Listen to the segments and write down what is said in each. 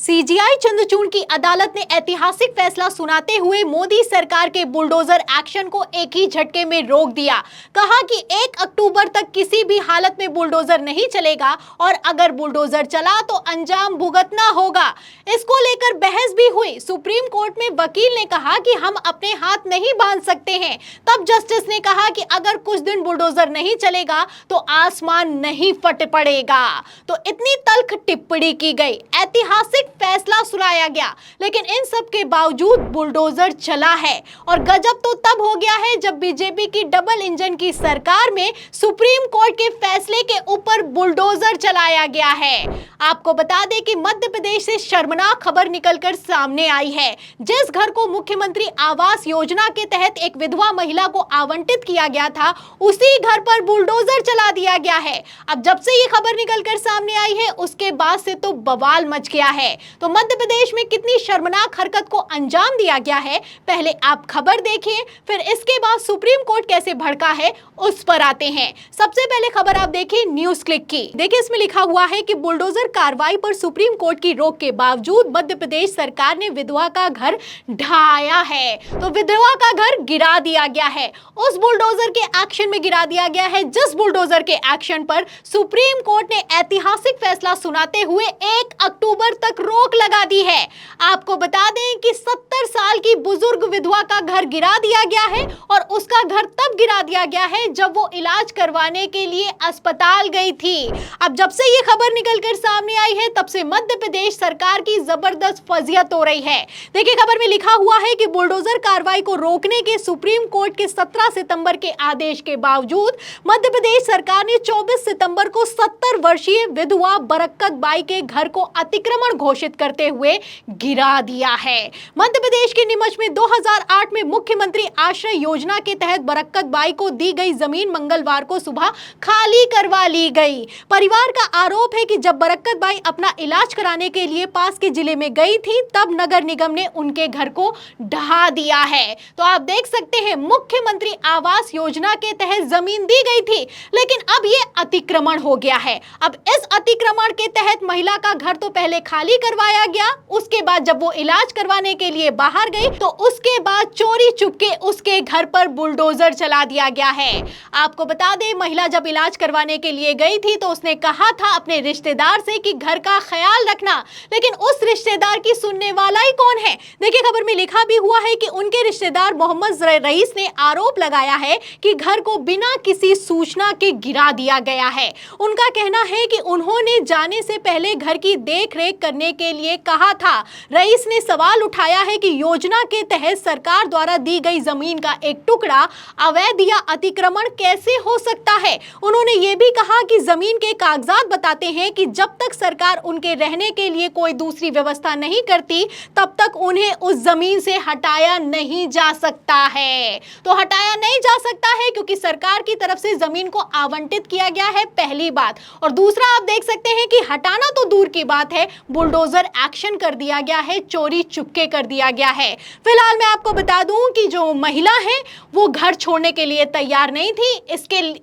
CGI Chandrachud की अदालत ने ऐतिहासिक फैसला सुनाते हुए मोदी सरकार के बुलडोजर एक्शन को एक ही झटके में रोक दिया। कहा कि 1 अक्टूबर तक किसी भी हालत में बुलडोजर नहीं चलेगा और अगर बुलडोजर चला तो अंजाम भुगतना होगा। इसको लेकर बहस भी हुई। सुप्रीम कोर्ट में वकील ने कहा कि हम अपने हाथ नहीं बांध सकते हैं। तब जस्टिस ने कहा कि अगर कुछ दिन बुलडोजर नहीं चलेगा तो आसमान नहीं फट पड़ेगा। तो इतनी तल्ख टिप्पणी की गई, ऐतिहासिक फैसला सुनाया गया, लेकिन इन सब के बावजूद बुलडोजर चला है। और गजब तो तब हो गया है जब बीजेपी की डबल इंजन की सरकार में सुप्रीम कोर्ट के फैसले के ऊपर बुलडोजर चलाया गया है। आपको बता दें कि मध्य प्रदेश से शर्मनाक खबर निकलकर सामने आई है। जिस घर को मुख्यमंत्री आवास योजना के तहत एक विधवा महिला को आवंटित किया गया था, उसी घर पर बुलडोजर चला दिया गया है। अब जब से ये खबर निकलकर सामने आई है, उसके बाद से तो बवाल मच गया है। तो मध्य प्रदेश में कितनी शर्मनाक हरकत को अंजाम दिया गया है, पहले आप खबर देखिए, फिर इसके बाद सुप्रीम कोर्ट कैसे भड़का है उस पर आते हैं। सबसे पहले खबर आप देखिए न्यूज क्लिक की। देखिए इसमें लिखा हुआ है कि बुलडोजर कार्रवाई पर सुप्रीम कोर्ट की रोक के बावजूद मध्य प्रदेश सरकार ने विधवा का घर ढाया है। तो विधवा का घर गिरा दिया गया है, उस बुलडोजर के एक्शन में गिरा दिया गया है जिस बुलडोजर के एक्शन पर सुप्रीम कोर्ट ने ऐतिहासिक फैसला सुनाते हुए 1 अक्टूबर तक रोक लगा दी है। आपको बता दें कि 70 साल की बुजुर्ग विधवा का घर गिरा दिया गया है और उसका घर तब गिरा दिया गया है जब वो इलाज करवाने के लिए अस्पताल गई थी। अब जब से ये खबर निकलकर सामने आई है, तब से मध्य प्रदेश सरकार की जबरदस्त फजीहत हो रही है। देखिए खबर में लिखा हुआ है कि बुलडोजर कार्रवाई को रोकने के सुप्रीम कोर्ट के 17 सितंबर के आदेश के बावजूद मध्य प्रदेश सरकार ने 24 सितंबर को 70 वर्षीय विधवा बरकत बाई के घर को अतिक्रमण घोषित करते हुए गिरा दिया है। मध्य प्रदेश के नीमच में 2008 में मुख्यमंत्री आश्रय योजना के तहत बरकत बाई को दी गई जमीन मंगलवार को सुबह खाली करवा ली गई। परिवार का आरोप है कि जब बरकत बाई अपना इलाज कराने के लिए पास के जिले में गई थी, तब नगर निगम ने उनके घर को ढहा दिया है। तो आप देख सकते हैं, मुख्यमंत्री आवास योजना के तहत जमीन दी गई थी, लेकिन अब ये अतिक्रमण हो गया है। अब इस अतिक्रमण के तहत महिला का घर तो पहले खाली करवाया गया, उसके बाद जब वो इलाज करवाने के लिए बाहर गई तो उसके बाद चोरी चुपके उसके घर पर बुलडोजर चला दिया गया है। आपको बता दें, महिला जब इलाज करवाने के लिए गई थी तो उसने कहा था अपने रिश्तेदार से कि घर का ख्याल रखना, लेकिन उस रिश्तेदार की सुनने वाला ही कौन है। देखिए खबर में लिखा भी हुआ है कि उनके रिश्तेदार मोहम्मद रईस ने आरोप लगाया है कि घर को बिना किसी सूचना के गिरा दिया गया है। उनका कहना है कि उन्होंने जाने से पहले घर की देखरेख करने के लिए कहा था। रईस ने सवाल उठाया है कि योजना के तहत सरकार द्वारा दी गई जमीन का एक टुकड़ा अवैध या अतिक्रमण कैसे हो सकता है। उन्होंने ये भी कहा कि जमीन के कागजात बताते हैं कि जब तक सरकार उनके रहने के लिए कोई दूसरी व्यवस्था नहीं करती, तब तक उन्हें उस जमीन से हटाया नहीं जा सकता है। तो हटाया नहीं जा सकता है क्योंकि सरकार की तरफ से जमीन को आवंटित किया गया है, पहली बात। और दूसरा आप देख सकते हैं कि हटाना तो दूर की बात है, बुलडोजर एक्शन कर दिया गया है, चोरी चुपके कर दिया गया है। फिलहाल मैं आपको बता दूं कि जो महिला है वो घर छोड़ने के लिए तैयार नहीं थी।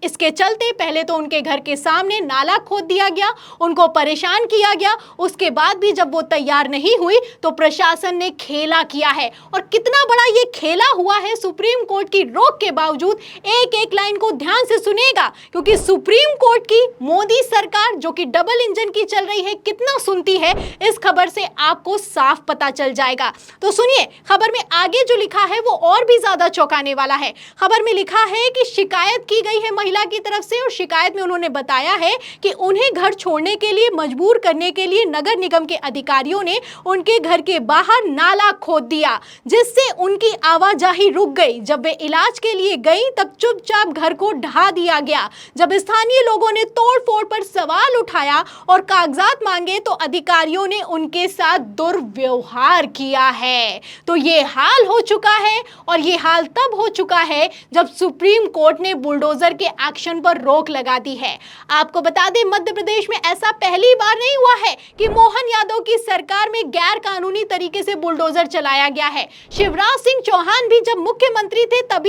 इसके चलते पहले तो उनके घर के सामने नाला खोद दिया गया, उनको परेशान किया गया। उसके बाद भी जब वो तैयार नहीं हुई तो प्रशासन ने खेला किया है। और कितना बड़ा ये खेला हुआ है, सुप्रीम कोर्ट की रोक के बावजूद। एक एक लाइन को ध्यान से सुनिएगा, क्योंकि सुप्रीम कोर्ट की मोदी सरकार जो कि डबल इंजन की चल रही है, कितना सुनती है, इस खबर से आपको साफ पता चल जाएगा। तो सुनिए, खबर में आगे जो लिखा है वो और भी ज्यादा चौंकाने वाला है। खबर में लिखा है कि शिकायत की गई है महिला की तरफ से, और शिकायत में उन्होंने बताया है कि उन्हें घर छोड़ने के लिए मजबूर करने के लिए नगर निगम के अधिकारियों ने उनके घर के बाहर नाला खोद दिया, जिससे उनकी आवाजाही रुक गई। जब वे इलाज के लिए गई तब चुपचाप घर को ढहा दिया गया। जब स्थानीय लोगों ने तोड़फोड़ पर सवाल उठाया और कागजात मांगे तो अधिकारियों ने उनके साथ दुर्व्यवहार किया है। तो ये हाल हो चुका है, और ये हाल तब हो चुका है जब सुप्रीम कोर्ट ने बुलडोजर के एक्शन पर रोक लगा दी है। आपको बता दें, मध्य प्रदेश में ऐसा पहली पहली बार नहीं हुआ है कि मोहन यादव की सरकार में गैर कानूनी तरीके से बुलडोजर चलाया गया है। शिवराज सिंह चौहान भी जब मुख्यमंत्री थे तब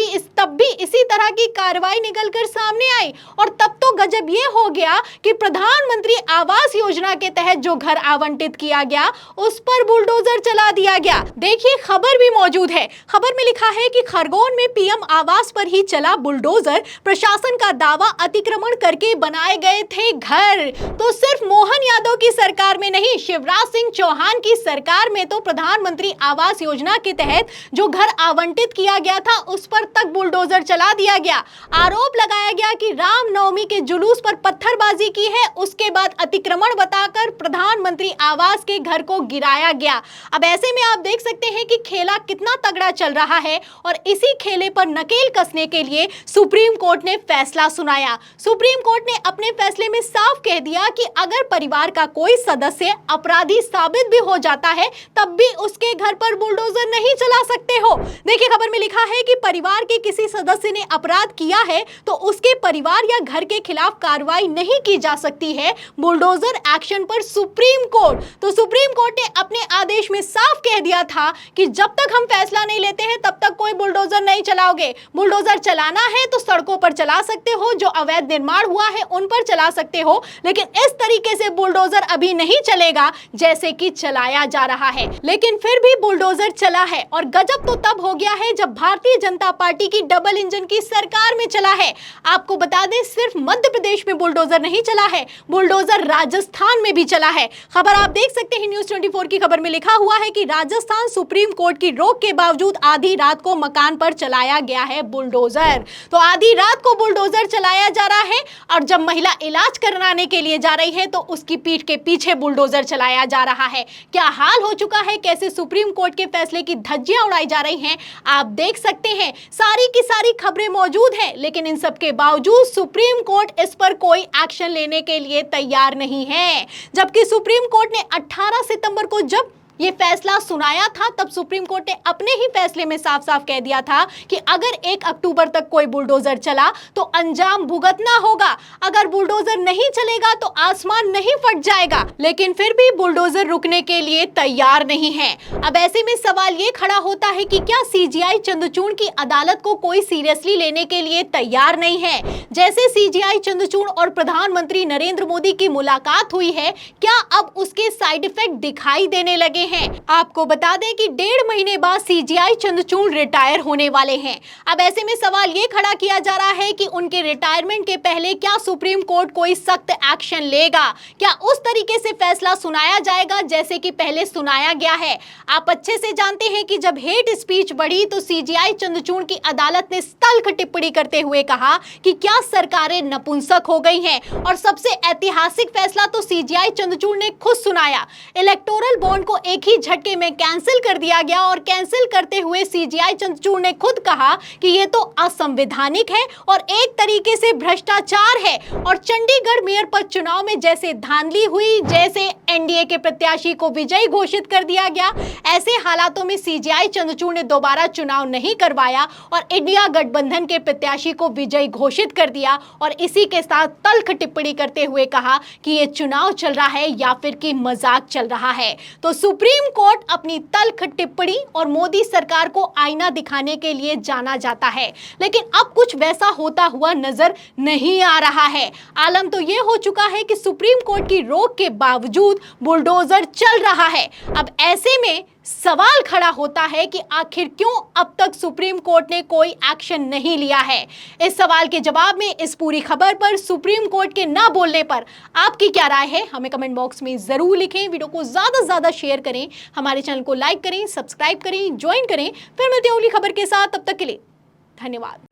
भी इसी तरह की कार्रवाई निकलकर सामने आई, और तब तो गजब ये हो गया कि प्रधानमंत्री आवास योजना के तहत जो घर आवंटित किया गया उस पर बुलडोजर चला दिया गया। देखिए, खबर भी मौजूद है। खबर में लिखा है कि खरगोन में पीएम आवास पर ही चला बुलडोजर, प्रशासन का दावा अतिक्रमण करके बनाए गए थे घर। तो सिर्फ मोहन यादव की सरकार में नहीं, शिवराज सिंह चौहान की सरकार में तो प्रधानमंत्री आवास योजना के तहत जो घर आवंटित किया गया था उस पर तक बुलडोजर चला दिया गया। आरोप लगाया गया कि रामनवमी के जुलूस पर पत्थरबाजी की है, उसके बाद अतिक्रमण बताकर प्रधानमंत्री आवास के घर को गिराया गया। अब ऐसे में आप देख सकते हैं कि खेला कितना तगड़ा चल रहा है, और इसी खेले पर नकेल कसने के लिए सुप्रीम कोर्ट ने फैसला सुनाया। सुप्रीम कोर्ट ने अपने फैसले में साफ कह दिया कि अगर परिवार का कोई सदस्य अपराधी साबित भी हो जाता है तब भी उसके घर पर बुलडोजर नहीं चला सकते हो। देखिए, खबर में लिखा है कि परिवार के किसी सदस्य ने अपराध किया है तो उसके परिवार या घर के खिलाफ कार्रवाई नहीं की जा सकती है। बुलडोजर एक्शन पर सुप्रीम कोर्ट, तो सुप्रीम कोर्ट ने अपने आदेश में साफ कह दिया था कि जब तक हम फैसला नहीं लेते हैं तब तक कोई बुलडोजर नहीं चलाओगे। बुलडोजर चलाना है तो सड़कों पर चला सकते हो, जो अवैध निर्माण हुआ है उन पर चला सकते हो, लेकिन इस तरीके से बुलडोजर अभी नहीं चलेगा जैसे कि चलाया जा रहा है। लेकिन फिर भी बुलडोजर चला है, और गजब तो तब हो गया है जब भारतीय जनता पार्टी की डबल इंजन की सरकार में चला है। आपको बता दें, सिर्फ मध्य प्रदेश में बुलडोजर नहीं चला है, बुलडोजर राजस्थान में भी चला है। खबर आप देख सकते हैं, न्यूज़ 24 की खबर में लिखा हुआ है कि राजस्थान सुप्रीम कोर्ट की रोक के बावजूद आधी रात को मकान पर चलाया गया है बुलडोजर। तो आधी रात को बुलडोजर चलाया जा रहा है, और जब महिला इलाज कराने के लिए जा रही है तो उसकी पीठ के पीछे बुलडोजर चलाया जा रहा है। क्या हाल हो चुका है, कैसे सुप्रीम कोर्ट के फैसले की धज्जियां उड़ाई जा रही हैं, आप देख सकते हैं। सारी की सारी खबरें मौजूद हैं, लेकिन इन सब के बावजूद सुप्रीम कोर्ट इस पर कोई एक्शन लेने के लिए तैयार नहीं है। जबकि सुप्रीम कोर्ट ने 18 सितंबर को जब ये फैसला सुनाया था तब सुप्रीम कोर्ट ने अपने ही फैसले में साफ साफ कह दिया था कि अगर 1 अक्टूबर तक कोई बुलडोजर चला तो अंजाम भुगतना होगा। अगर बुलडोजर नहीं चलेगा तो आसमान नहीं फट जाएगा, लेकिन फिर भी बुलडोजर रुकने के लिए तैयार नहीं है। अब ऐसे में सवाल ये खड़ा होता है कि क्या सीजीआई चंद्रचूड़ की अदालत को कोई सीरियसली लेने के लिए तैयार नहीं है। जैसे सीजीआई चंद्रचूड़ और प्रधानमंत्री नरेंद्र मोदी की मुलाकात हुई है, क्या अब उसके साइड इफेक्ट दिखाई देने लगे हैं? आपको बता दें कि 1.5 महीने बाद सीजीआई चंद्रचूड़ रिटायर होने वाले हैं। अब ऐसे में सवाल ये खड़ा किया जा रहा है कि उनके रिटायरमेंट के पहले क्या सुप्रीम कोर्ट कोई सख्त एक्शन लेगा, क्या उस तरीके से फैसला सुनाया जाएगा जैसे कि पहले सुनाया गया है। आप अच्छे से जानते हैं कि जब हेट स्पीच बढ़ी तो सीजीआई चंद्रचूड़ की अदालत ने तल्ख टिप्पणी करते हुए कहा कि क्या सरकारें नपुंसक हो गई हैं, और सबसे ऐतिहासिक फैसला तो सीजीआई चंद्रचूड़ ने खुद सुनाया। इलेक्टोरल बॉन्ड को एक ही झटके में कैंसिल कर दिया गया, और कैंसिल करते हुए सीजीआई चंद्रचूड़ ने खुद कहा कि ये तो असंवैधानिक है और एक तरीके से भ्रष्टाचार है। और चंडीगढ़ मेयर पद चुनाव में जैसे धांधली हुई, जैसे एनडीए के प्रत्याशी को विजयी घोषित कर दिया गया, ऐसे हालातों में सीजीआई चंद्रचूड़ ने दोबारा चुनाव नहीं करवाया और इंडिया गठबंधन के प्रत्याशी को विजयी घोषित कर दिया, और इसी के साथ तल्ख टिप्पणी करते हुए कहा कि ये चुनाव चल रहा है या फिर कि मजाक चल रहा है। तो सुप्रीम कोर्ट अपनी तल्ख टिप्पणी और मोदी सरकार को आईना दिखाने के लिए जाना जाता है, लेकिन अब कुछ वैसा होता हुआ नजर नहीं आ रहा है। आलम तो ये हो चुका है कि सुप्रीम कोर्ट की रोक के बावजूद बुलडोजर चल रहा है। अब ऐसे में सवाल खड़ा होता है कि आखिर क्यों अब तक सुप्रीम कोर्ट ने कोई एक्शन नहीं लिया है। इस सवाल के जवाब में इस पूरी खबर पर सुप्रीम कोर्ट के ना बोलने पर आपकी क्या राय है, हमें कमेंट बॉक्स में जरूर लिखें। वीडियो को ज्यादा से ज्यादा शेयर करें, हमारे चैनल को लाइक करें, सब्सक्राइब करें, ज्वाइन करें। फिर मिलते हैं अगली खबर के साथ, तब तक के लिए धन्यवाद।